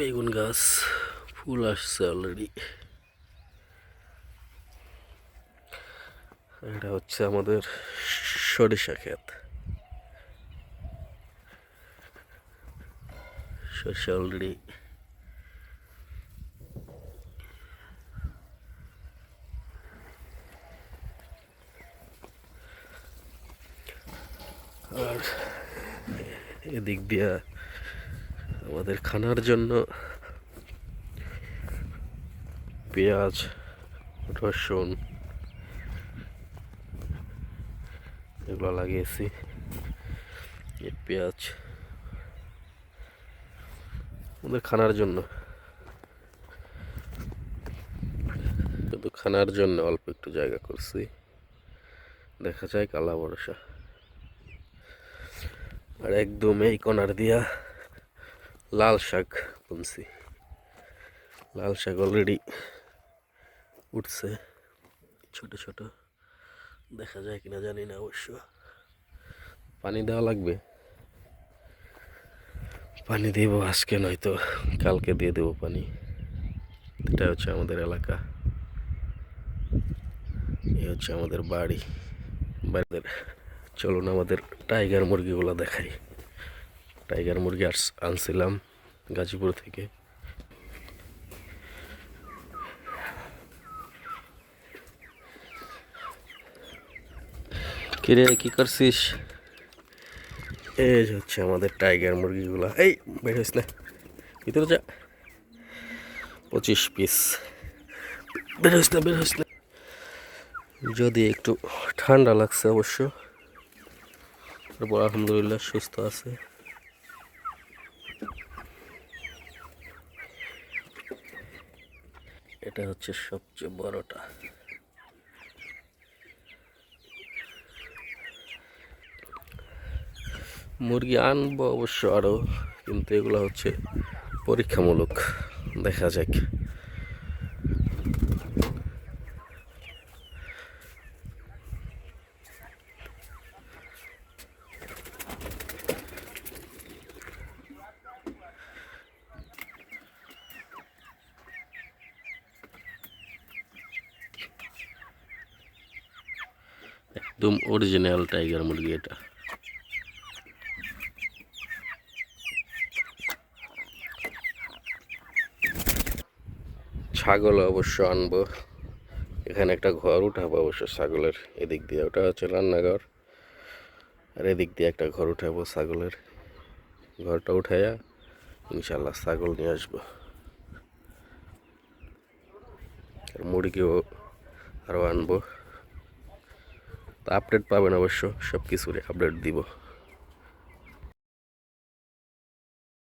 বেগুন গাছ ফুল আসছে অলরেডি। এটা হচ্ছে আমাদের সরিষা ক্ষেত। সরিষা অলরেডি আর এদিক দিয়া আমাদের খানার জন্য পেঁয়াজ, রসুন এগুলো লাগিয়েছি। এই পেঁয়াজ আমাদের খানার জন্য, শুধু খানার জন্য অল্প একটু জায়গা করছি, দেখা যায় কালা ভরসা। আর একদম এই কোনার দিয়া লাল শাক বুনছি। লাল শাক অলরেডি উঠছে, ছোট ছোট, দেখা যায় কিনা জানি না অবশ্য। পানি দেওয়া লাগবে, পানি দিব আজকে, নয়তো কালকে দিয়ে দেবো পানি। এটা হচ্ছে আমাদের এলাকা, এই হচ্ছে আমাদের বাড়ি। বাড়ির চলুন আমাদের টাইগার মুরগিগুলো দেখাই। টাইগার মুরগি আনছিলাম গাজীপুর থেকে। কিরে কি করছিস? এই হচ্ছে আমাদের টাইগার মুরগিগুলা। এই বের হইস না, ভিতরে যা। 25 পিস। বের হইস না, বের হইস না। যদি একটু ঠান্ডা লাগছে অবশ্য, তারপর আলহামদুলিল্লাহ সুস্থ আছে। এটা হচ্ছে সবচেয়ে বড়টা। মুরগি আনবো অবশ্য আরো, কিন্তু এগুলো হচ্ছে পরীক্ষামূলক, দেখা যাক। একদম অরিজিনাল টাইগার মুরগি এটা। ছাগল অবশ্য আনবো, এখানে একটা ঘর উঠাবো অবশ্য ছাগলের। এদিক দিয়ে ওটা হচ্ছে রান্নাঘর, আর এদিক দিয়ে একটা ঘর উঠাবো ছাগলের। ঘরটা উঠাইয়া ইনশাল্লাহ ছাগল নিয়ে আসবো। আর মুরগিও আরও আনবো। তা আপডেট পাবেন অবশ্য, সব কিছুরই আপডেট দিব।